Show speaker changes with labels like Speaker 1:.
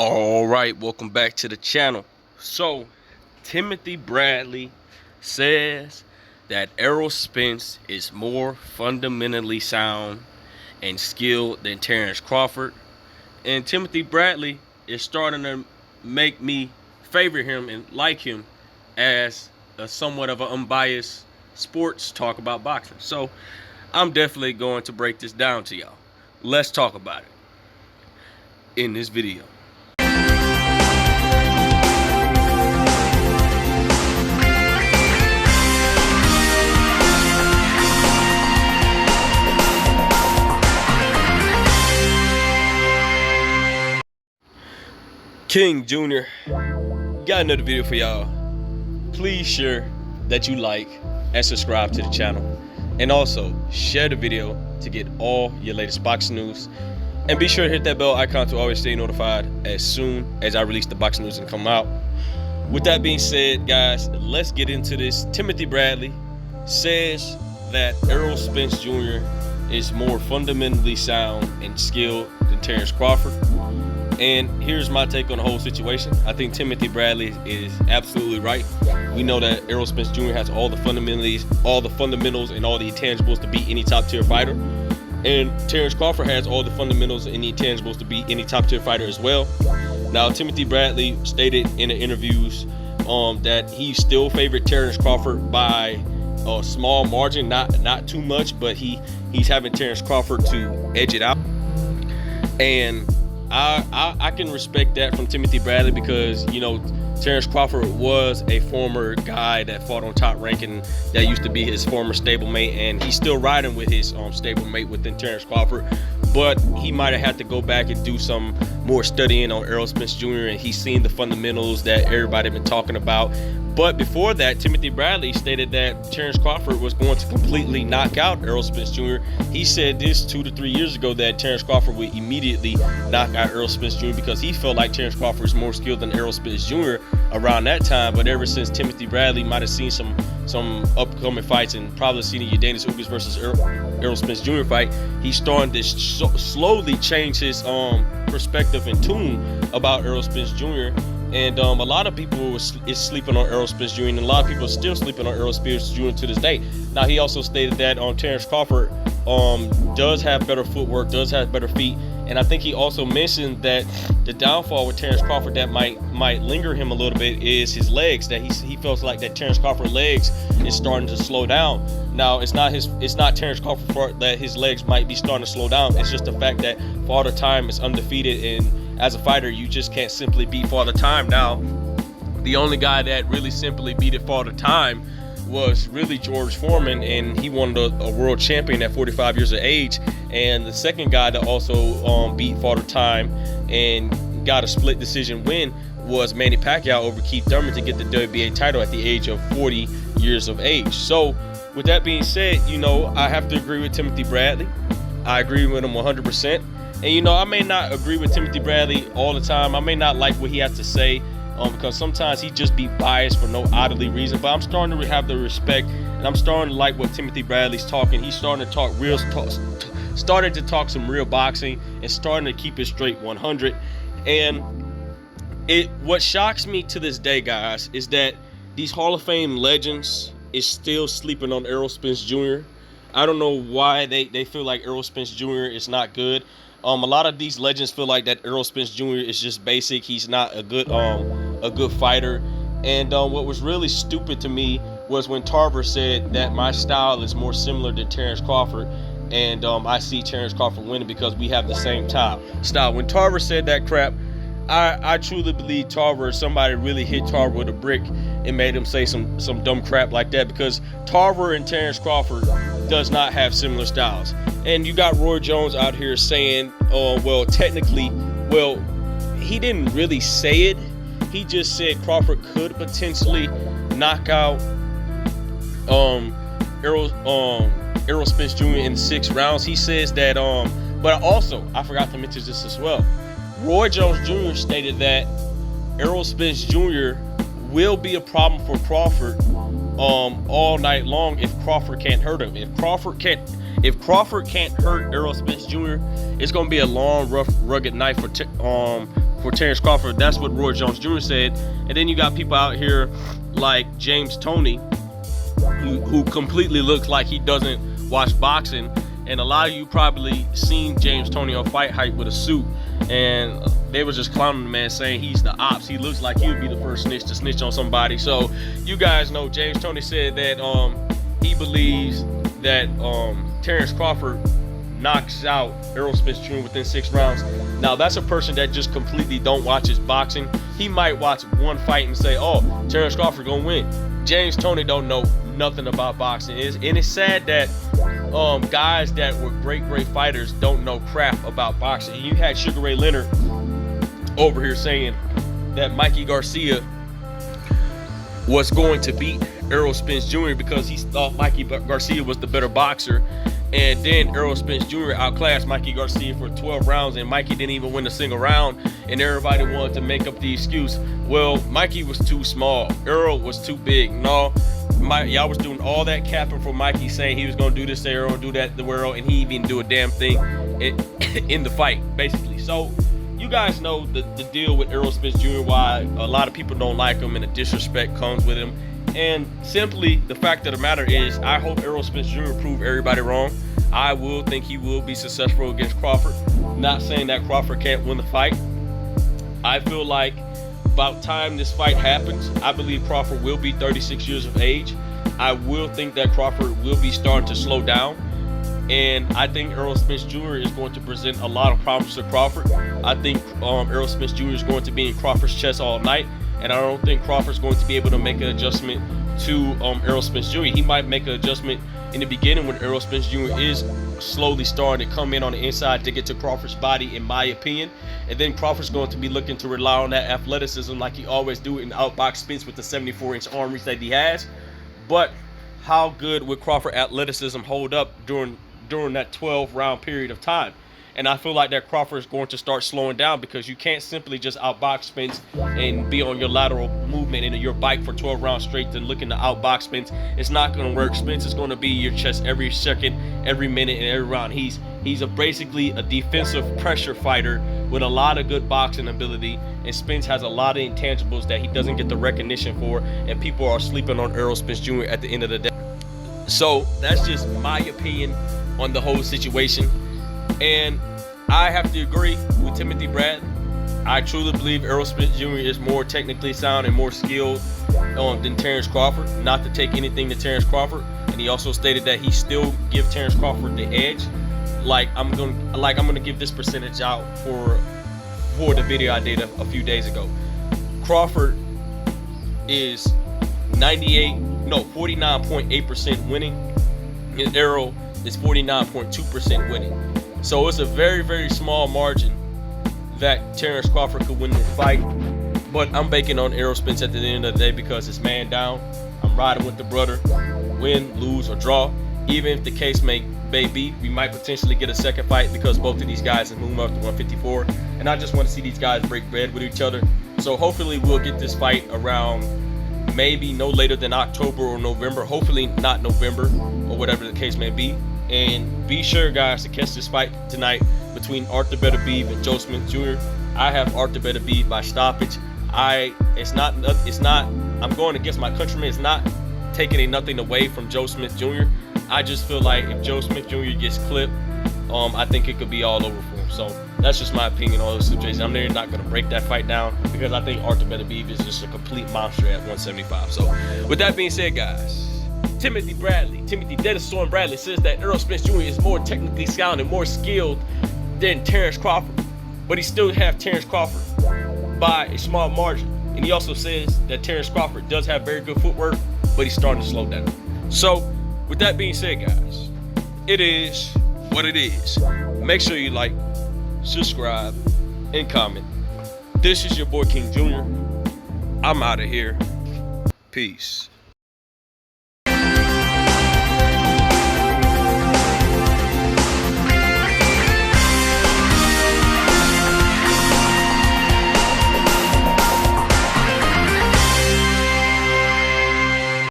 Speaker 1: All right, welcome back to the channel. So, Timothy Bradley says that Errol Spence is more fundamentally sound and skilled than Terence Crawford. And Timothy Bradley is starting to make me favor him and like him as a somewhat of an unbiased sports talk about boxing. So, I'm definitely going to break this down to y'all. Let's talk about it in this video. King Jr. got another video for y'all. Please share that you like and subscribe to the channel, and also share the video to get all your latest boxing news, and be sure to hit that bell icon to always stay notified as soon as I release the boxing news and come out. With that being said, guys, let's get into this. Timothy Bradley says that Errol Spence Jr. is more fundamentally sound and skilled than Terence Crawford. And here's my take on the whole situation. I think Timothy Bradley is absolutely right. We know that Errol Spence Jr. has all the fundamentals and all the intangibles to beat any top tier fighter. And Terence Crawford has all the fundamentals and the intangibles to beat any top tier fighter as well. Now, Timothy Bradley stated in the interviews that he still favored Terence Crawford by a small margin, not too much, but he's having Terence Crawford to edge it out. And I can respect that from Timothy Bradley because, you know, Terence Crawford was a former guy that fought on Top Rank, and that used to be his former stablemate, and he's still riding with his stablemate within Terence Crawford. But he might have had to go back and do some more studying on Errol Spence Jr., and he's seen the fundamentals that everybody been talking about. But before that, Timothy Bradley stated that Terence Crawford was going to completely knock out Errol Spence Jr. He said this 2 to 3 years ago that Terence Crawford would immediately knock out Errol Spence Jr. because he felt like Terence Crawford was more skilled than Errol Spence Jr. around that time. But ever since Timothy Bradley might have seen some upcoming fights and probably seen the Udanis Ugas versus Errol Spence Jr. fight, he's starting to slowly change his perspective and tune about Errol Spence Jr. And a lot of people is sleeping on Errol Spence Jr. and a lot of people are still sleeping on Errol Spence Jr. to this day. Now, he also stated that Terence Crawford does have better footwork, does have better feet, and I think he also mentioned that the downfall with Terence Crawford that might linger him a little bit is his legs. That he feels like that Terence Crawford's legs is starting to slow down. Now, it's not Terence Crawford's fault that his legs might be starting to slow down. It's just the fact that Father Time is undefeated, and as a fighter, you just can't simply beat Father Time. Now, the only guy that really simply beat it Father Time was really George Foreman, and he won a world champion at 45 years of age. And the second guy that also beat Father Time and got a split decision win was Manny Pacquiao over Keith Thurman to get the WBA title at the age of 40 years of age. So with that being said, you know, I have to agree with Timothy Bradley. I agree with him 100%. And, you know, I may not agree with Timothy Bradley all the time. I may not like what he has to say because sometimes he just be biased for no oddly reason. But I'm starting to have the respect, and I'm starting to like what Timothy Bradley's talking. He's starting to talk starting to talk some real boxing and starting to keep it straight 100. And what shocks me to this day, guys, is that these Hall of Fame legends is still sleeping on Errol Spence Jr. I don't know why they feel like Errol Spence Jr. is not good. A lot of these legends feel like that Errol Spence Jr. is just basic. He's not a good fighter. And what was really stupid to me was when Tarver said that my style is more similar to Terence Crawford, and I see Terence Crawford winning because we have the same style. When Tarver said that crap, I truly believe Tarver, somebody really hit Tarver with a brick and made him say some dumb crap like that, because Tarver and Terence Crawford does not have similar styles. And you got Roy Jones out here saying, well, technically, well, he didn't really say it. He just said Crawford could potentially knock out Errol Spence Jr. in 6 rounds. He says that, but also, I forgot to mention this as well. Roy Jones Jr. stated that Errol Spence Jr. will be a problem for Crawford all night long if Crawford can't hurt him. If Crawford can't hurt Errol Spence Jr., it's going to be a long, rough, rugged night for for Terence Crawford. That's what Roy Jones Jr. said. And then you got people out here like James Toney, who completely looks like he doesn't watch boxing. And a lot of you probably seen James Toney on Fight Hype with a suit, and they were just clowning the man, saying he's the ops. He looks like he would be the first snitch to snitch on somebody. So you guys know James Toney said that he believes that Terence Crawford knocks out Errol Spence Jr. within 6 rounds. Now that's a person that just completely don't watch his boxing. He might watch one fight and say, oh, Terence Crawford gonna win. James Toney don't know nothing about boxing. And it's sad that guys that were great fighters don't know crap about boxing. You had Sugar Ray Leonard over here saying that Mikey Garcia was going to beat Errol Spence Jr. because he thought Mikey Garcia was the better boxer. And then Errol Spence Jr. outclassed Mikey Garcia for 12 rounds, and Mikey didn't even win a single round, and everybody wanted to make up the excuse, well, Mikey was too small, Errol was too big. No, y'all was doing all that capping for Mikey, saying he was going to do this to Errol, do that to Errol, and he didn't do a damn thing in the fight, basically. So you guys know the deal with Errol Spence Jr., why a lot of people don't like him and the disrespect comes with him. And simply the fact of the matter is, I hope Errol Spence Jr. prove everybody wrong. I will think he will be successful against Crawford. Not saying that Crawford can't win the fight. I feel like about time this fight happens, I believe Crawford will be 36 years of age. I will think that Crawford will be starting to slow down. And I think Errol Spence Jr. is going to present a lot of problems to Crawford. I think Errol Spence Jr. is going to be in Crawford's chest all night. And I don't think Crawford's going to be able to make an adjustment to Errol Spence Jr. He might make an adjustment in the beginning when Errol Spence Jr. is slowly starting to come in on the inside to get to Crawford's body, in my opinion. And then Crawford's going to be looking to rely on that athleticism like he always do and outbox Spence with the 74-inch arm reach that he has. But how good would Crawford athleticism hold up during that 12-round period of time? And I feel like that Crawford is going to start slowing down, because you can't simply just outbox Spence and be on your lateral movement and your bike for 12 rounds straight and looking to outbox Spence. It's not going to work. Spence is going to be your chest every second, every minute, and every round. He's basically a defensive pressure fighter with a lot of good boxing ability, and Spence has a lot of intangibles that he doesn't get the recognition for, and people are sleeping on Errol Spence Jr. at the end of the day. So that's just my opinion on the whole situation. And I have to agree with Timothy Bradley. I truly believe Errol Spence Jr. is more technically sound and more skilled than Terence Crawford. Not to take anything to Terence Crawford, and he also stated that he still give Terence Crawford the edge. I'm gonna give this percentage out for the video I did a few days ago. Crawford is 49.8% winning, and Errol is 49.2% winning. So it's a very, very small margin that Terence Crawford could win this fight. But I'm banking on Errol Spence at the end of the day, because it's man down. I'm riding with the brother. Win, lose, or draw. Even if the case may be, we might potentially get a second fight, because both of these guys have moved up to 154. And I just want to see these guys break bread with each other. So hopefully we'll get this fight around maybe no later than October or November. Hopefully not November, or whatever the case may be. And be sure, guys, to catch this fight tonight between Arthur Beterbiev and Joe Smith Jr. I have Arthur Beterbiev by stoppage. I'm going against my countrymen. It's not taking nothing away from Joe Smith Jr. I just feel like if Joe Smith Jr. gets clipped, I think it could be all over for him. So that's just my opinion on the situation. I'm not going to break that fight down, because I think Arthur Beterbiev is just a complete monster at 175. So with that being said, guys, Timothy Dennis Storm Bradley says that Errol Spence Jr. is more technically sound and more skilled than Terence Crawford, but he still have Terence Crawford by a small margin. And he also says that Terence Crawford does have very good footwork, but he's starting to slow down. So with that being said, guys, it is what it is. Make sure you like, subscribe, and comment. This is your boy King Jr. I'm out of here. Peace.